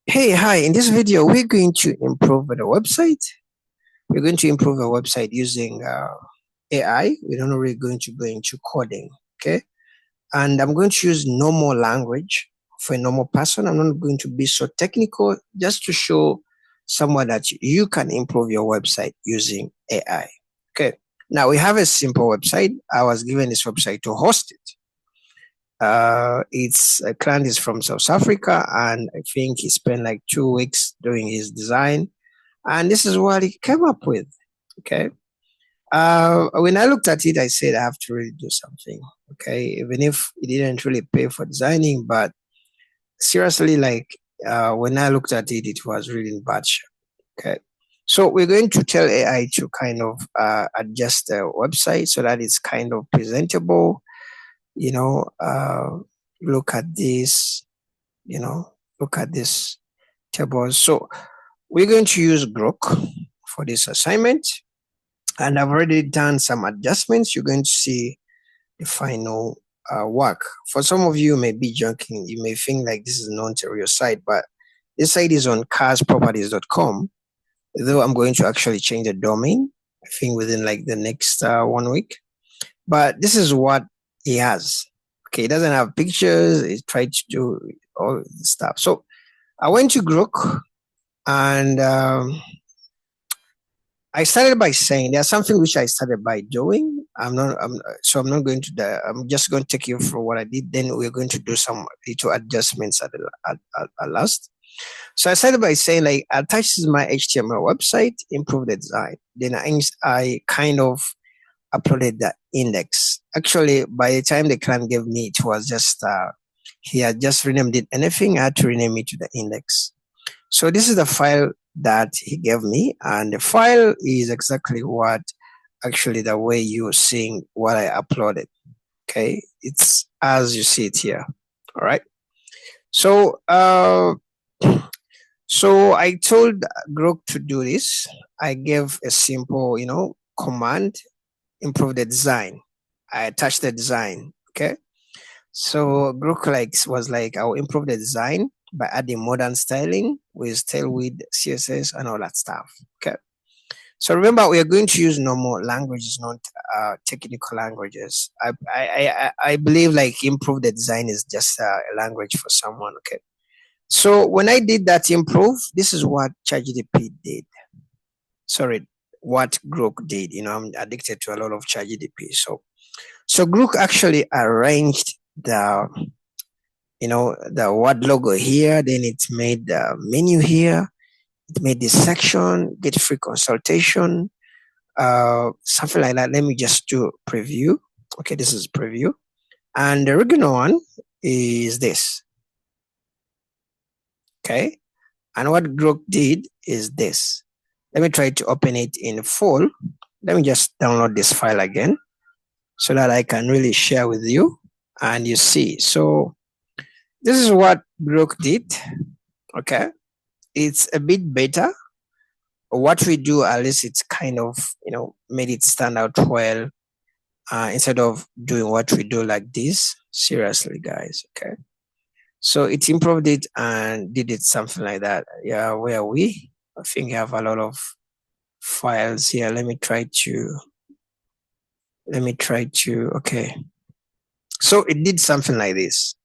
Hey, hi. In this video, we're going to improve the website. We're going to improve a website using AI. We're not really going to go into coding, okay? And I'm going to use normal language for a normal person. I'm not going to be so technical, just to show someone that you can improve your website using AI. Okay. Now we have a simple website. I was given this website to host it. Its a client is from South Africa, and I think he spent like 2 weeks doing his design, and this is what he came up with. Okay. When I looked at it, I said I have to really do something. Okay, even if he didn't really pay for designing, but seriously, like when I looked at it, it was really in bad shape. Okay. So we're going to tell AI to kind of adjust the website so that it's kind of presentable, you know, look at this, look at this table. So we're going to use Grok for this assignment, and I've already done some adjustments. You're going to see the final work. For some of you may be joking, you may think like this is an Ontario site, but this site is on carsproperties.com, though I'm going to actually change the domain, I think within like the next 1 week. But this is what he has. Okay, it doesn't have pictures. It tried to do all the stuff. So I went to Grok, and I started by saying there's something which I started by doing. I'm not. I'm not going to. I'm just going to take you through what I did. Then we're going to do some little adjustments at last. So I started by saying like attach my HTML website, improve the design. Then I kind of uploaded the index. Actually, by the time the client gave me, it was just he had just renamed it anything. I had to rename it to the index. So this is the file that he gave me, and the file is exactly what actually the way you're seeing what I uploaded. Okay, it's as you see it here. All right. So so I told Grok to do this. I gave a simple, command, improve the design. I attached the design. Okay. So Grok was like, I'll improve the design by adding modern styling with Tailwind, CSS, and all that stuff. Okay. So remember, we are going to use normal languages, not technical languages. I believe like improve the design is just a language for someone. Okay. So when I did that improve, this is what ChatGPT did. Sorry, what Grok did. I'm addicted to a lot of ChatGPT. So Grok actually arranged the word logo here. Then it made the menu here. It made this section, get free consultation, something like that. Let me just do preview. Okay, this is preview. And the original one is this. Okay. And what Grok did is this. Let me try to open it in full. Let me just download this file again so that I can really share with you. And you see, so this is what Grok did. Okay. It's a bit better. What we do, at least it's kind of, made it stand out well, instead of doing what we do like this. Seriously, guys. Okay. So it improved it and did it something like that. Yeah, where are we? I think I have a lot of files here. Let me try to, okay. So it did something like this.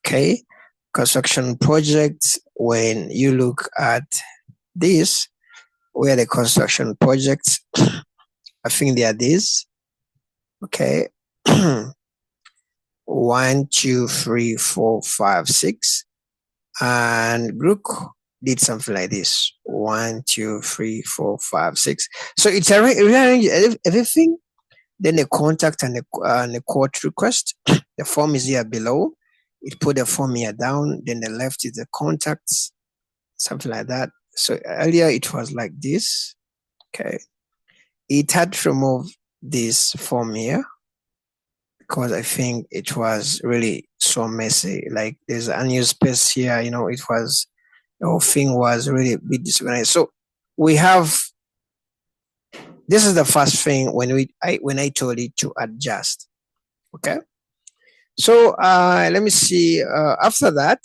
Okay. Construction projects, when you look at this, where the construction projects, I think they are these. Okay. 1, 2, 3, 4, 5, 6. And Grok did something like this. 1, 2, 3, 4, 5, 6. So it's rearranged everything. Then the contact and the quote request. The form is here below. It put the form here down. Then the left is the contacts, something like that. So earlier it was like this. Okay. It had to remove this form here because I think it was really so messy. Like there's unused space here. It was, the whole thing was really a bit disorganized. So we have, this is the first thing when I told it to adjust. Okay. So let me see. After that,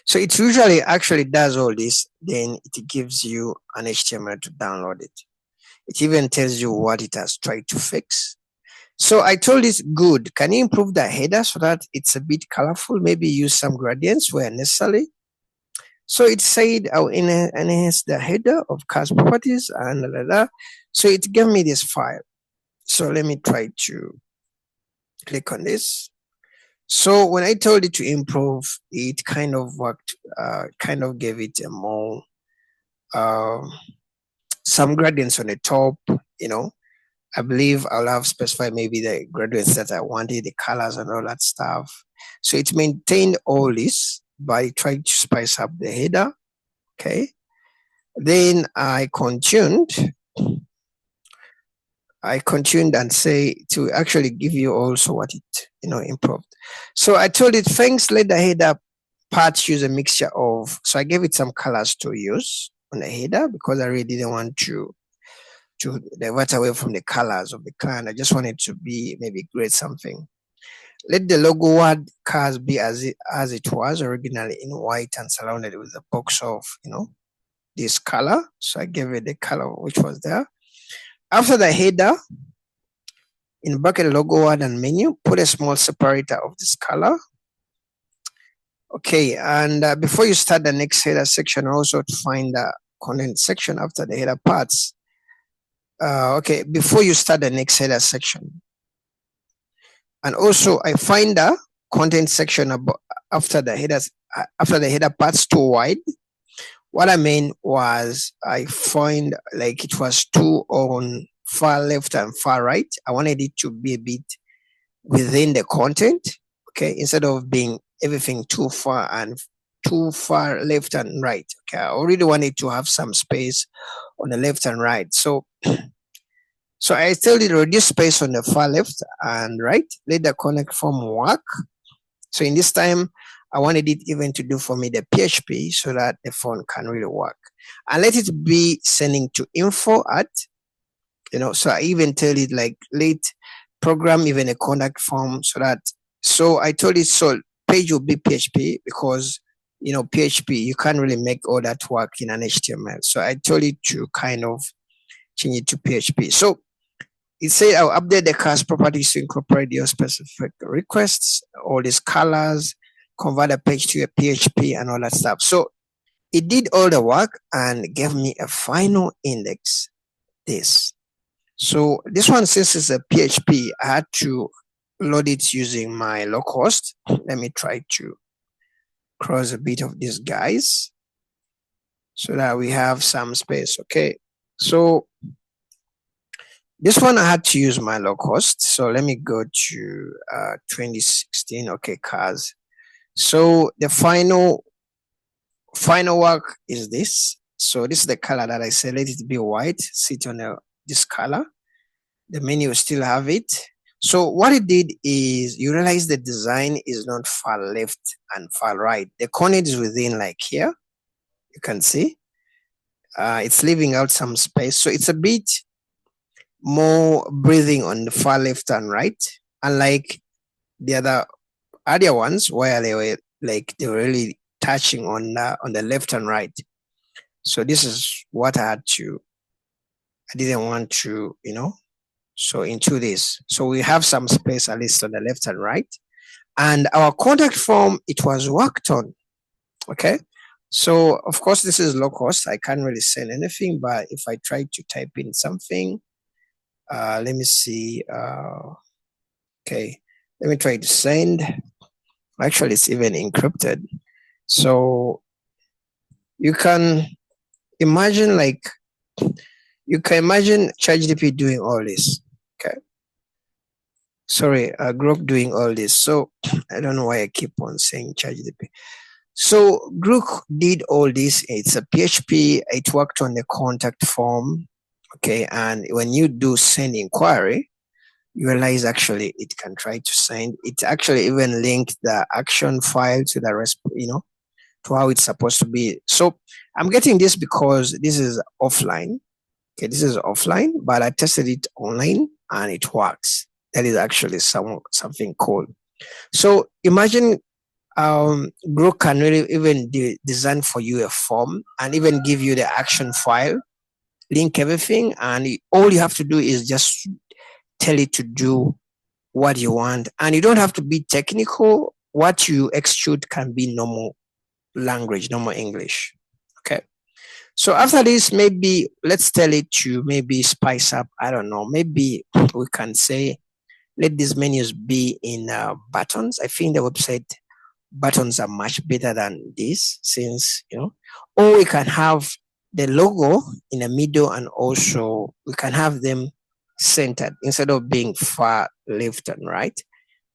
So it usually actually does all this, then it gives you an HTML to download it. It even tells you what it has tried to fix. So I told it, good, can you improve the header so that it's a bit colorful? Maybe use some gradients where necessary. So it said I'll enhance the header of cars properties and blah, blah, blah. So it gave me this file. So let me try to click on this. So when I told it to improve, it kind of worked, kind of gave it a more, uh, some gradients on the top, you know. I believe I'll have specified maybe the gradients that I wanted, the colors and all that stuff. So it maintained all this by trying to spice up the header. Okay. Then I continued and say to actually give you also what it, improved. So I told it, thanks, let the header part use a mixture of, so I gave it some colors to use on the header because I really didn't want to divert away from the colors of the client. I just wanted to be maybe grade something. Let the logo word cars be as it was originally in white and surrounded with a box of, this color. So I gave it the color which was there. After the header, in bracket logo word and menu, put a small separator of this color. Okay, and before you start the next header section, also to find the content section after the header parts. Okay, before you start the next header section. And also I find the content section after the header parts too wide. What I mean was I find like it was too on far left and far right. I wanted it to be a bit within the content, okay, instead of being everything too far left and right. Okay, I already wanted to have some space on the left and right. So I still did reduce space on the far left and right, let the connect form work. So in this time, I wanted it even to do for me the PHP so that the phone can really work. And let it be sending to info at, so I even tell it like let program even a contact form so I told it, so page will be PHP because, PHP, you can't really make all that work in an HTML. So I told it to kind of change it to PHP. So it said I'll update the class properties to incorporate your specific requests, all these colors, convert the page to a PHP and all that stuff. So it did all the work and gave me a final index, this. So this one, since it's a PHP, I had to load it using my localhost. Let me try to cross a bit of these guys so that we have some space. Okay. So this one I had to use my localhost. So let me go to 2016. Okay, cars. So the final work is this. So this is the color that I said, let it be white, sit on this color. The menu still have it. So what it did is you realize the design is not far left and far right. The content is within, like here, you can see. It's leaving out some space. So it's a bit more breathing on the far left and right, unlike the other earlier ones where they were really touching on the left and right. So this is what I didn't want to, so into this. So we have some space at least on the left and right. And our contact form, it was worked on. Okay. So of course this is low cost. I can't really send anything, but if I try to type in something, let me see. Okay. Let me try to send. Actually, it's even encrypted. So you can imagine ChatGPT doing all this. Okay. Sorry, Grok doing all this. So I don't know why I keep on saying ChatGPT. So Grok did all this. It's a PHP. It worked on the contact form. Okay. And when you do send inquiry, you realize actually it can try to send. It actually even linked the action file to the rest, to how it's supposed to be. So I'm getting this because this is offline. Okay, this is offline, but I tested it online and it works. That is actually something cool. So imagine Grok can really even design for you a form and even give you the action file, link everything, and all you have to do is just tell it to do what you want. And you don't have to be technical. What you execute can be normal language, normal English. Okay. So after this, maybe let's tell it to maybe spice up. I don't know. Maybe we can say, let these menus be in buttons. I think the website buttons are much better than this, since, or we can have the logo in the middle, and also we can have them centered instead of being far left and right.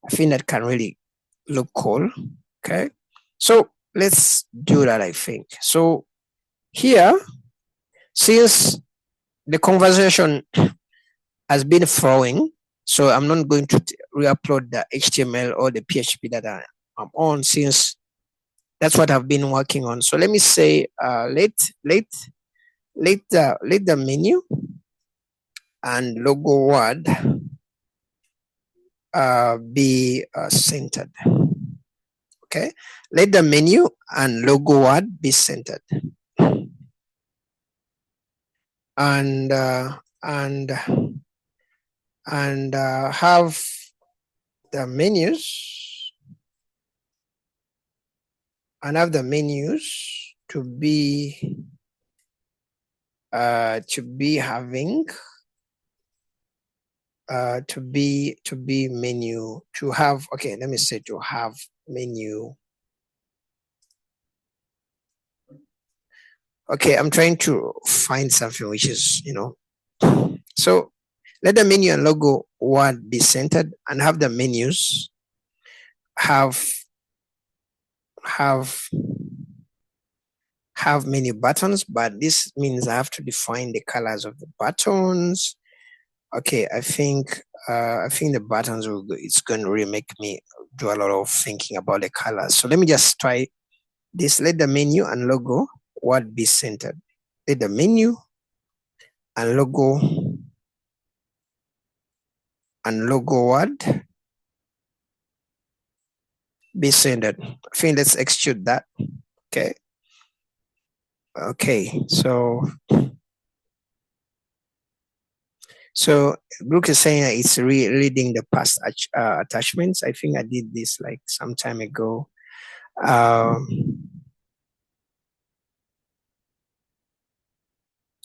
I think that can really look cool. Okay. So let's do that, I think. So here, since the conversation has been flowing, so I'm not going to re-upload the HTML or the PHP that I'm on, since that's what I've been working on. So let me say, let the menu and logo word be centered. Okay, let the menu and logo word be centered, and have the menus to be having to be menu, to have, okay, let me say to have menu. Okay, I'm trying to find something which is, so let the menu and logo word be centered, and have the menus have many buttons, but this means I have to define the colors of the buttons. Okay, I think the buttons will go, it's going to really make me do a lot of thinking about the colors. So let me just try this. Let the menu and logo word be centered. Let the menu and logo word be centered. I think let's execute that. Okay. Okay, so Brooke is saying that it's reading the past attachments. I think I did this like some time ago.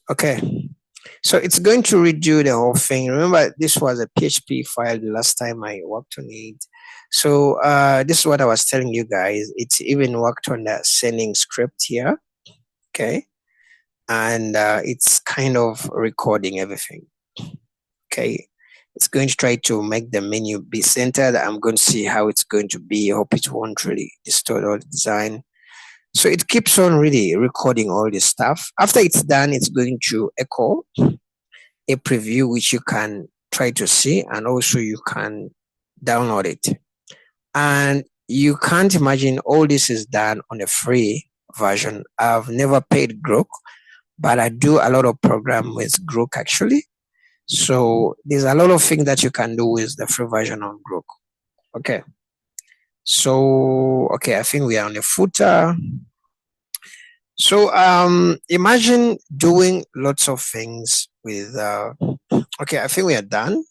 Okay, so it's going to redo the whole thing. Remember, this was a PHP file the last time I worked on it. So this is what I was telling you guys. It's even worked on the sending script here. Okay, and it's kind of recording everything. Okay, it's going to try to make the menu be centered. I'm going to see how it's going to be. I hope it won't really distort all the design. So it keeps on really recording all this stuff. After it's done, it's going to echo a preview which you can try to see, and also you can download it. And you can't imagine all this is done on a free version. I've never paid Grok, but I do a lot of program with Grok actually. So there's a lot of things that you can do with the free version of Grok. Okay. So, okay, I think we are on the footer. So imagine doing lots of things with, okay, I think we are done.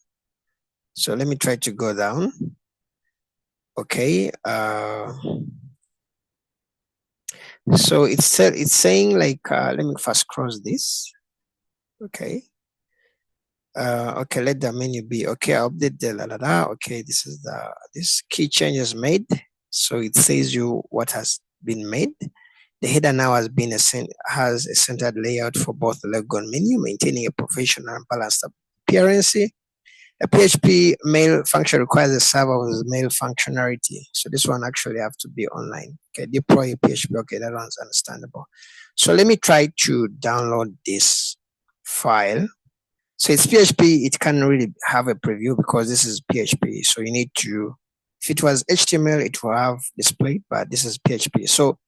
So let me try to go down. Okay. So it's saying like, let me first cross this. Okay. Okay, let the menu be okay. I'll update the okay. This is this key change is made. So it says you what has been made. The header now has a centered layout for both the logo and menu, maintaining a professional and balanced appearance. A PHP mail function requires a server with mail functionality. So this one actually have to be online. Okay, deploy a PHP. Okay, that one's understandable. So let me try to download this file. So it's PHP. It can really have a preview because this is PHP. So you need to, if it was HTML, it will have displayed, but this is PHP. So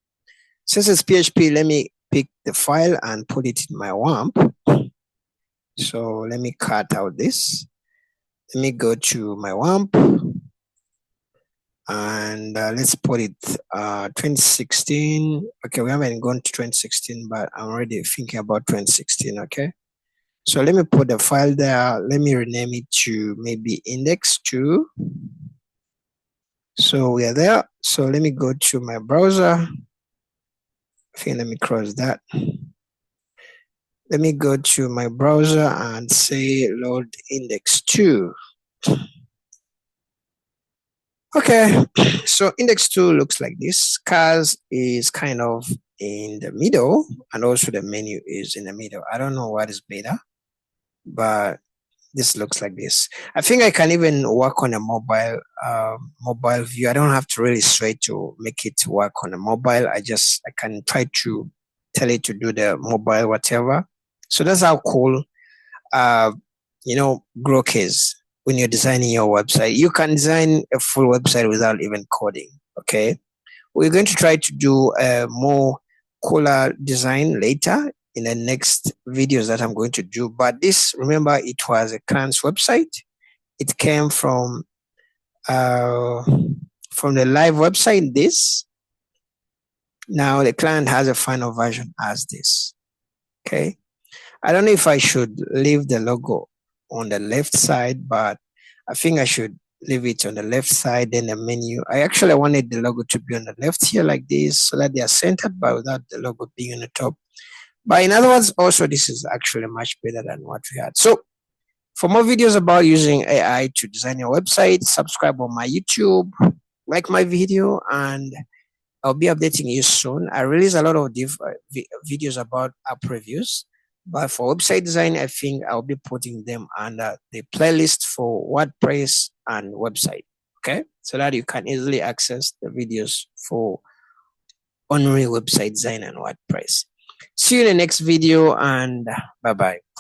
since it's PHP, let me pick the file and put it in my WAMP. So let me cut out this. Let me go to my WAMP. and let's put it 2016. Okay, we haven't gone to 2016, but I'm already thinking about 2016. Okay, so let me put the file there. Let me rename it to maybe index2. So we are there. So let me go to my browser. I think let me cross that. Let me go to my browser and say load index2. Okay, so index2 looks like this. Cars is kind of in the middle, and also the menu is in the middle. I don't know what is better, but this looks like this. I think I can even work on a mobile view. I don't have to really sway to make it work on a mobile. I can try to tell it to do the mobile whatever. So that's how cool uh, Grok is when you're designing your website. You can design a full website without even coding. Okay, we're going to try to do a more cooler design later in the next videos that I'm going to do. But this, remember, it was a client's website. It came uh, from the live website. This now the client has a final version as this. Okay. I don't know if I should leave the logo on the left side, but I think I should leave it on the left side. Then the menu. I actually wanted the logo to be on the left here like this so that they are centered, but without the logo being on the top. But in other words, also this is actually much better than what we had. So for more videos about using AI to design your website, subscribe on my YouTube, like my video, and I'll be updating you soon. I release a lot of videos about app reviews, but for website design, I think I'll be putting them under the playlist for WordPress and website. Okay, so that you can easily access the videos for Unreal website design and WordPress. See you in the next video, and bye bye.